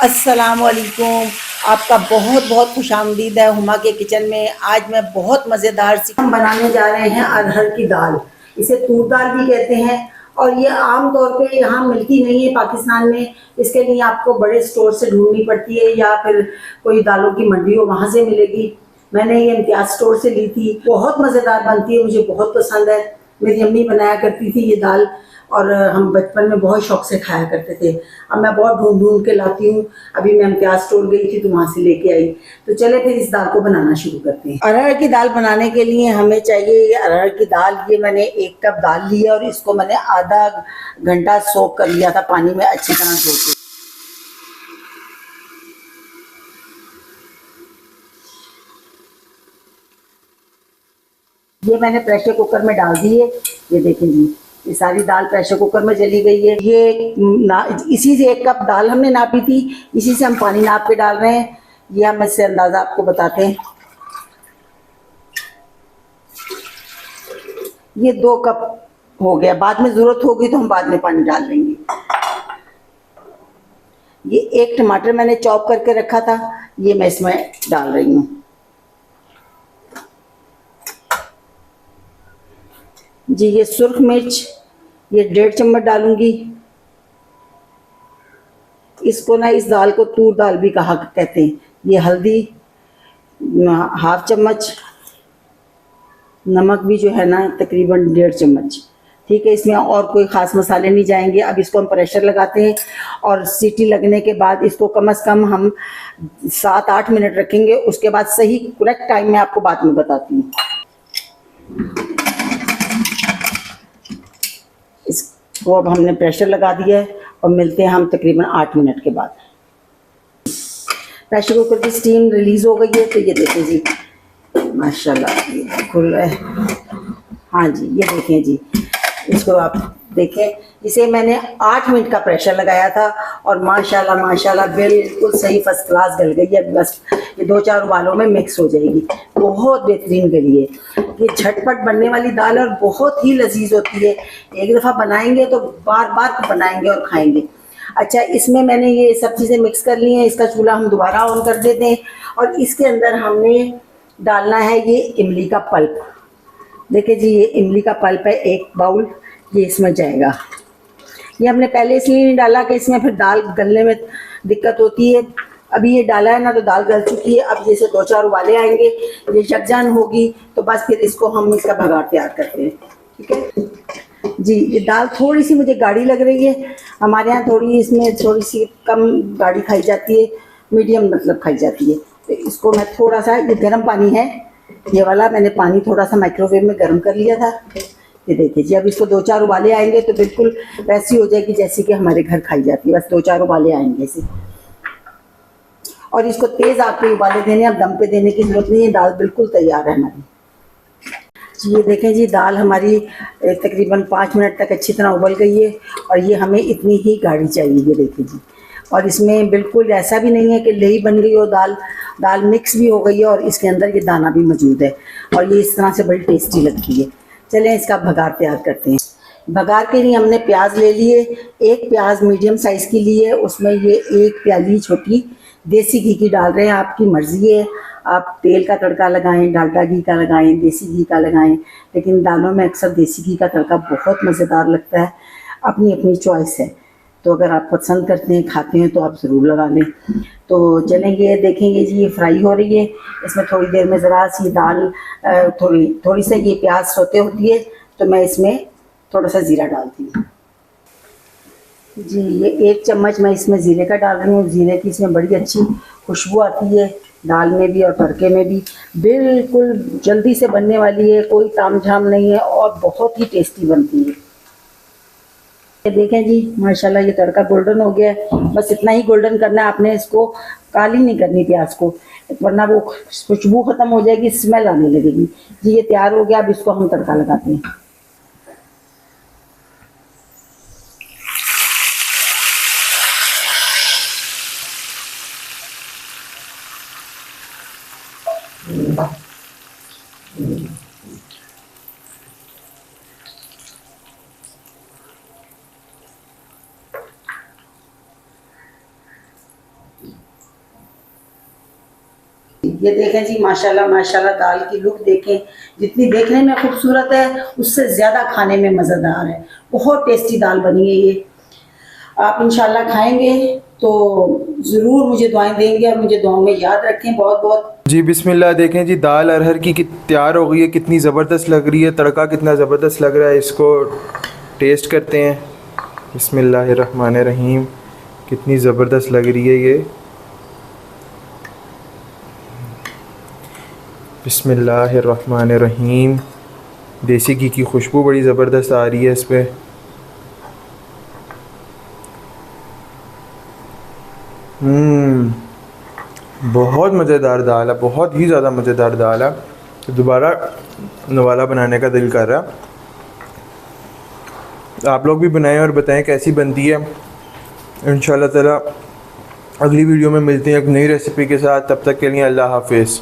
अस्सलामुअलैकुम। आपका बहुत बहुत खुशामदीद है हुमा के किचन में। आज मैं बहुत मज़ेदार सी हम बनाने जा रहे हैं अरहर की दाल। इसे तूर दाल भी कहते हैं और ये आम तौर पे यहाँ मिलती नहीं है पाकिस्तान में। इसके लिए आपको बड़े स्टोर से ढूंढनी पड़ती है या फिर कोई दालों की मंडी हो वहाँ से मिलेगी। मैंने ये इम्तियाज स्टोर से ली थी। बहुत मज़ेदार बनती है, मुझे बहुत पसंद है। मेरी अम्मी बनाया करती थी ये दाल और हम बचपन में बहुत शौक से खाया करते थे। अब मैं बहुत ढूंढ ढूंढ के लाती हूँ। अभी मैं इम्तियाज स्टोर गई थी तो वहाँ से लेके आई। तो चले फिर इस दाल को बनाना शुरू करते हैं। अरहर की दाल बनाने के लिए हमें चाहिए ये अरहर की दाल। ये मैंने 1 कप दाल ली है और इसको मैंने आधा घंटा सोक कर लिया था पानी में अच्छी तरह धो के। ये मैंने प्रेशर कुकर में डाल दी है। ये देखें जी, ये सारी दाल प्रेशर कुकर में जली गई है। ये इसी से 1 कप दाल हमने नापी थी, इसी से हम पानी नाप के डाल रहे हैं। ये हम इससे अंदाज़ा आपको बताते हैं। ये 2 कप हो गया। बाद में ज़रूरत होगी तो हम बाद में पानी डाल लेंगे। ये 1 टमाटर मैंने चॉप करके रखा था, ये मैं इसमें डाल रही हूँ। जी ये सुर्ख मिर्च, ये 1.5 चम्मच डालूंगी। इसको ना इस दाल को तूर दाल भी कहा कहते हैं। ये हल्दी 1/2 चम्मच, नमक भी जो है ना तकरीबन 1.5 चम्मच। ठीक है, इसमें और कोई ख़ास मसाले नहीं जाएंगे। अब इसको हम प्रेशर लगाते हैं और सीटी लगने के बाद इसको कम से कम हम 7-8 मिनट रखेंगे। उसके बाद सही करेक्ट टाइम मैं आपको बाद में बताती हूँ। इसको अब हमने प्रेशर लगा दिया है और मिलते हैं हम तकरीबन 8 मिनट के बाद। प्रेशर कुकर की स्टीम रिलीज़ हो गई है। तो ये देखें जी, माशाल्लाह खुल रहा है। हाँ जी, ये देखें जी, इसको आप देखें। इसे मैंने 8 मिनट का प्रेशर लगाया था और माशाल्लाह माशाल्लाह बिल्कुल सही फर्स्ट क्लास गल गई है। बस ये 2-4 उबालों में मिक्स हो जाएगी। बहुत बेहतरीन गली है। ये झटपट बनने वाली दाल और बहुत ही लजीज होती है। एक दफ़ा बनाएंगे तो बार बार बनाएंगे और खाएंगे। अच्छा, इसमें मैंने ये सब चीज़ें मिक्स कर ली हैं। इसका चूल्हा हम दोबारा ऑन कर देते हैं और इसके अंदर हमने डालना है ये इमली का पल्प। देखिए जी, ये इमली का पल्प है 1 बाउल, ये इसमें जाएगा। ये हमने पहले इसलिए नहीं डाला कि इसमें फिर दाल गलने में दिक्कत होती है। अभी ये डाला है ना तो दाल गल चुकी है। अब जैसे 2-4 उबाले आएंगे, ये यकजान होगी तो बस फिर इसको हम इसका भगार तैयार करते हैं। ठीक है जी, ये दाल थोड़ी सी मुझे गाढ़ी लग रही है। हमारे यहाँ इसमें थोड़ी सी कम गाढ़ी खाई जाती है, मीडियम मतलब खाई जाती है। तो इसको मैं थोड़ा सा, ये गर्म पानी है ये वाला, मैंने पानी थोड़ा सा माइक्रोवेव में गर्म कर लिया था। ये देखिए जी, अब इसको 2-4 उबाले आएंगे तो बिल्कुल वैसी हो जाएगी जैसी कि हमारे घर खाई जाती है। बस 2-4 उबाले आएंगे इसे, और इसको तेज़ आग पे उबाले देने, अब दम पे देने की जरूरत नहीं है। दाल बिल्कुल तैयार है हमारी जी। ये देखें जी, दाल हमारी तकरीबन 5 मिनट तक अच्छी तरह उबल गई है और ये हमें इतनी ही गाढ़ी चाहिए। ये देखिए जी, और इसमें बिल्कुल ऐसा भी नहीं है कि लेई बन गई हो दाल। दाल मिक्स भी हो गई है और इसके अंदर ये दाना भी मौजूद है और ये इस तरह से बड़ी टेस्टी लगती है। चलें इसका भगार तैयार करते हैं। भगार के लिए हमने प्याज ले लिए। 1 प्याज मीडियम साइज़ की ली है, उसमें ये 1 प्याली छोटी देसी घी की डाल रहे हैं। आपकी मर्ज़ी है, आप तेल का तड़का लगाएं, डालडा घी का लगाएं, देसी घी का लगाएं, लेकिन दालों में अक्सर देसी घी का तड़का बहुत मज़ेदार लगता है। अपनी अपनी चॉइस है, तो अगर आप पसंद करते हैं, खाते हैं तो आप ज़रूर लगा लें। तो चलेंगे, देखेंगे जी, ये फ्राई हो रही है। इसमें थोड़ी देर में ज़रा सी दाल थोड़ी सी ये प्याज सोते होती है तो मैं इसमें थोड़ा सा ज़ीरा डालती हूँ जी। ये 1 चम्मच मैं इसमें ज़ीरे का डाल रही हूँ। ज़ीरे की इसमें बड़ी अच्छी खुशबू आती है, दाल में भी और तड़के में भी। बिल्कुल जल्दी से बनने वाली है, कोई तामझाम नहीं है और बहुत ही टेस्टी बनती है। ये देखें जी, माशाल्लाह ये तड़का गोल्डन हो गया है। बस इतना ही गोल्डन करना है आपने, इसको काली नहीं करनी प्याज को, वरना वो खुशबू ख़त्म हो जाएगी, स्मेल आने लगेगी जी। ये तैयार हो गया, अब इसको हम तड़का लगाते हैं। ये देखें जी, माशाल्लाह माशाल्लाह दाल की लुक देखें, जितनी देखने में खूबसूरत है उससे ज़्यादा खाने में मज़ेदार है। बहुत टेस्टी दाल बनी है ये। आप इंशाल्लाह खाएंगे तो ज़रूर मुझे दुआएं देंगे और मुझे दुआओं में याद रखें। बहुत बहुत जी बिस्मिल्लाह। देखें जी दाल अरहर की तैयार हो गई है, कितनी ज़बरदस्त लग रही है, तड़का कितना ज़बरदस्त लग रहा है। इसको टेस्ट करते हैं। बिस्मिल्लाहिर्रहमानिर्रहीम। कितनी ज़बरदस्त लग रही है ये। बिस्मिल्लाहिर्रहमानिर्रहीम। देसी घी की खुशबू बड़ी ज़बरदस्त आ रही है इस पर। बहुत मज़ेदार दाल है, बहुत ही ज़्यादा मज़ेदार दाल है। तो दोबारा नवाला बनाने का दिल कर रहा। आप लोग भी बनाएं और बताएं कैसी बनती है। इंशाल्लाह ताला अगली वीडियो में मिलते हैं एक नई रेसिपी के साथ। तब तक के लिए अल्लाह हाफिज़।